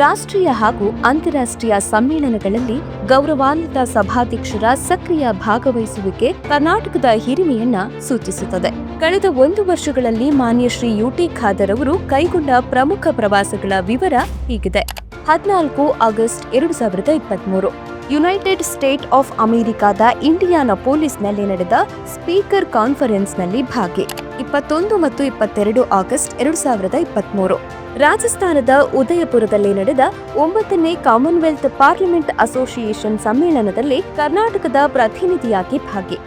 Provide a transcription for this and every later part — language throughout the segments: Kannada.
ರಾಷ್ಟ್ರೀಯ ಹಾಗೂ ಅಂತಾರಾಷ್ಟ್ರೀಯ ಸಮ್ಮೇಳನಗಳಲ್ಲಿ ಗೌರವಾನ್ವಿತ ಸಭಾಧ್ಯಕ್ಷರ ಸಕ್ರಿಯ ಭಾಗವಹಿಸುವಿಕೆ ಕರ್ನಾಟಕದ ಹಿರಿಮೆಯನ್ನ ಸೂಚಿಸುತ್ತದೆ. ಕಳೆದ 1 ವರ್ಷಗಳಲ್ಲಿ ಮಾನ್ಯ ಶ್ರೀ ಯುಟಿ ಖಾದರ್ ಅವರು ಕೈಗೊಂಡ ಪ್ರಮುಖ ಪ್ರವಾಸಗಳ ವಿವರ ಹೀಗಿದೆ. 14 ಆಗಸ್ಟ್ 2023 ಯುನೈಟೆಡ್ ಸ್ಟೇಟ್ ಆಫ್ ಅಮೆರಿಕಾದ ಇಂಡಿಯಾನಾಪೋಲಿಸ್ನಲ್ಲಿ ನಡೆದ ಸ್ಪೀಕರ್ ಕಾನ್ಫರೆನ್ಸ್ನಲ್ಲಿ ಭಾಗಿ. 21 ಮತ್ತು 22 ಆಗಸ್ಟ್ 2023 ರಾಜಸ್ಥಾನದ ಉದಯಪುರದಲ್ಲಿ ನಡೆದ 9ನೇ ಕಾಮನ್ವೆಲ್ತ್ ಪಾರ್ಲಿಮೆಂಟ್ ಅಸೋಸಿಯೇಷನ್ ಸಮ್ಮೇಳನದಲ್ಲಿ ಕರ್ನಾಟಕದ ಪ್ರತಿನಿಧಿಯಾಗಿ ಭಾಗಿ.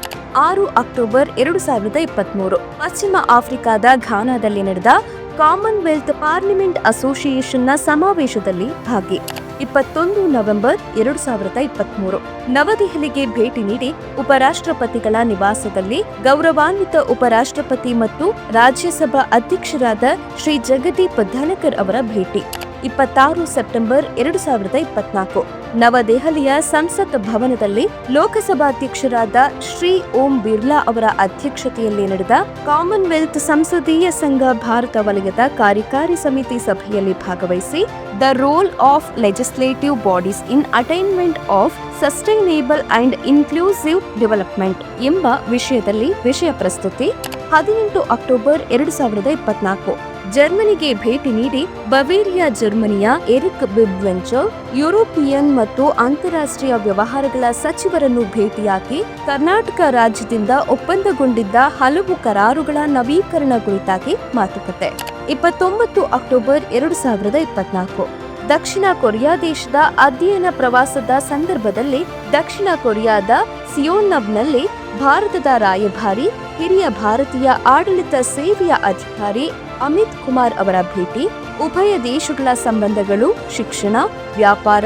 6 ಅಕ್ಟೋಬರ್ 2023 ಪಶ್ಚಿಮ ಆಫ್ರಿಕಾದ ಘಾನಾದಲ್ಲಿ ನಡೆದ ಕಾಮನ್ವೆಲ್ತ್ ಪಾರ್ಲಿಮೆಂಟ್ ಅಸೋಸಿಯೇಷನ್ನ ಸಮಾವೇಶದಲ್ಲಿ ಭಾಗಿ. 21 ನವೆಂಬರ್ 2023 ನವದೆಹಲಿಗೆ ಭೇಟಿ ನೀಡಿ ಉಪರಾಷ್ಟ್ರಪತಿಗಳ ನಿವಾಸದಲ್ಲಿ ಗೌರವಾನ್ವಿತ ಉಪರಾಷ್ಟ್ರಪತಿ ಮತ್ತು ರಾಜ್ಯಸಭಾ ಅಧ್ಯಕ್ಷರಾದ ಶ್ರೀ ಜಗದೀಪ್ ಧನಕರ್ ಅವರ ಭೇಟಿ. 26 ಸೆಪ್ಟೆಂಬರ್ 2024 ನವದೆಹಲಿಯ ಸಂಸತ್ ಭವನದಲ್ಲಿ ಲೋಕಸಭಾಧ್ಯಕ್ಷರಾದ ಶ್ರೀ ಓಂ ಬಿರ್ಲಾ ಅವರ ಅಧ್ಯಕ್ಷತೆಯಲ್ಲಿ ನಡೆದ ಕಾಮನ್ವೆಲ್ತ್ ಸಂಸದೀಯ ಸಂಘ ಭಾರತ ವಲಯದ ಕಾರ್ಯಕಾರಿ ಸಮಿತಿ ಸಭೆಯಲ್ಲಿ ಭಾಗವಹಿಸಿ the role of legislative bodies in attainment of sustainable and inclusive development ಎಂಬ ವಿಷಯದಲ್ಲಿ ವಿಷಯ ಪ್ರಸ್ತುತಿ. 18 ಅಕ್ಟೋಬರ್ 2024 ಜರ್ಮನಿಗೆ ಭೇಟಿ ನೀಡಿ ಬವೇರಿಯಾ ಜರ್ಮನಿಯ ಎರಿಕ್ ಬಿಬ್ವೆಂಚರ್ ಯುರೋಪಿಯನ್ ಮತ್ತು ಅಂತಾರಾಷ್ಟ್ರೀಯ ವ್ಯವಹಾರಗಳ ಸಚಿವರನ್ನು ಭೇಟಿಯಾಗಿ ಕರ್ನಾಟಕ ರಾಜ್ಯದಿಂದ ಒಪ್ಪಂದಗೊಂಡಿದ್ದ ಹಲವು ಕರಾರುಗಳ ನವೀಕರಣ ಕುರಿತಾಗಿ ಮಾತುಕತೆ. 29 ಅಕ್ಟೋಬರ್ 2024 ದಕ್ಷಿಣ ಕೊರಿಯಾ ದೇಶದ ಅಧ್ಯಯನ ಪ್ರವಾಸದ ಸಂದರ್ಭದಲ್ಲಿ ದಕ್ಷಿಣ ಕೊರಿಯಾದ ಸಿಯೋಲ್ನಲ್ಲಿ ಭಾರತದ ರಾಯಭಾರಿ ಹಿರಿಯ ಭಾರತೀಯ ಆಡಳಿತ ಸೇವೆಯ ಅಧಿಕಾರಿ ಅಮಿತ್ ಕುಮಾರ್ ಅವರ ಭೇಟಿ. ಉಭಯ ದೇಶಗಳ ಸಂಬಂಧಗಳು ಶಿಕ್ಷಣ, ವ್ಯಾಪಾರ,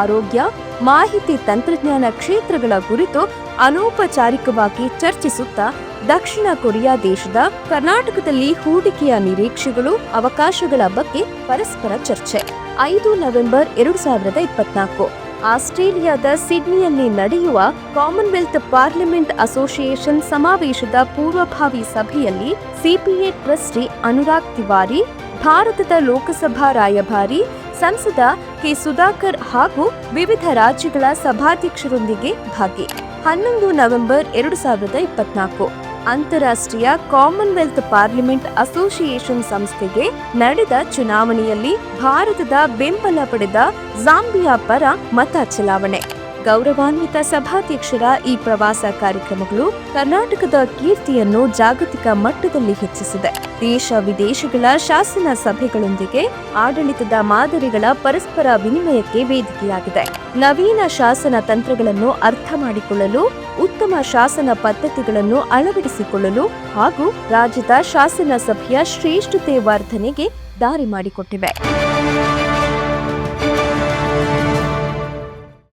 ಆರೋಗ್ಯ, ಮಾಹಿತಿ ತಂತ್ರಜ್ಞಾನ ಕ್ಷೇತ್ರಗಳ ಕುರಿತು ಅನೌಪಚಾರಿಕವಾಗಿ ಚರ್ಚಿಸುತ್ತಾ ದಕ್ಷಿಣ ಕೊರಿಯಾ ದೇಶದ ಕರ್ನಾಟಕದಲ್ಲಿ ಹೂಡಿಕೆಯ ನಿರೀಕ್ಷೆಗಳು, ಅವಕಾಶಗಳ ಬಗ್ಗೆ ಪರಸ್ಪರ ಚರ್ಚೆ. 5 ನವೆಂಬರ್ 2024 ಆಸ್ಟ್ರೇಲಿಯಾದ ಸಿಡ್ನಿಯಲ್ಲಿ ನಡೆಯುವ ಕಾಮನ್ವೆಲ್ತ್ ಪಾರ್ಲಿಮೆಂಟ್ ಅಸೋಸಿಯೇಷನ್ ಸಮಾವೇಶದ ಪೂರ್ವಭಾವಿ ಸಭೆಯಲ್ಲಿ ಸಿಪಿಎ ಟ್ರಸ್ಟಿ ಅನುರಾಗ್ ತಿವಾರಿ, ಭಾರತದ ಲೋಕಸಭಾ ರಾಯಭಾರಿ ಸಂಸದ ಕೆ ಸುಧಾಕರ್ ಹಾಗೂ ವಿವಿಧ ರಾಜ್ಯಗಳ ಸಭಾಧ್ಯಕ್ಷರೊಂದಿಗೆ ಭಾಗಿ. 11 ನವೆಂಬರ್ 2024 ಅಂತಾರಾಷ್ಟ್ರೀಯ ಕಾಮನ್ವೆಲ್ತ್ ಪಾರ್ಲಿಮೆಂಟ್ ಅಸೋಸಿಯೇಷನ್ ಸಂಸ್ಥೆಗೆ ನಡೆದ ಚುನಾವಣೆಯಲ್ಲಿ ಭಾರತದ ಬೆಂಬಲ ಪಡೆದ ಜಾಂಬಿಯಾ ಪರ ಮತ ಚಲಾವಣೆ. ಗೌರವಾನ್ವಿತ ಸಭಾಧ್ಯಕ್ಷರ ಈ ಪ್ರವಾಸ ಕಾರ್ಯಕ್ರಮಗಳು ಕರ್ನಾಟಕದ ಕೀರ್ತಿಯನ್ನು ಜಾಗತಿಕ ಮಟ್ಟದಲ್ಲಿ ಹೆಚ್ಚಿಸಿದೆ. ದೇಶ ವಿದೇಶಗಳ ಶಾಸನ ಸಭೆಗಳೊಂದಿಗೆ ಆಡಳಿತದ ಮಾದರಿಗಳ ಪರಸ್ಪರ ವಿನಿಮಯಕ್ಕೆ ವೇದಿಕೆಯಾಗಿದೆ. ನವೀನ ಶಾಸನ ತಂತ್ರಗಳನ್ನು ಅರ್ಥ ಮಾಡಿಕೊಳ್ಳಲು, ಉತ್ತಮ ಶಾಸನ ಪದ್ಧತಿಗಳನ್ನು ಅಳವಡಿಸಿಕೊಳ್ಳಲು ಹಾಗೂ ರಾಜ್ಯದ ಶಾಸನ ಸಭೆಯ ಶ್ರೇಷ್ಠತೆ ವರ್ಧನೆಗೆ ದಾರಿ ಮಾಡಿಕೊಟ್ಟಿವೆ.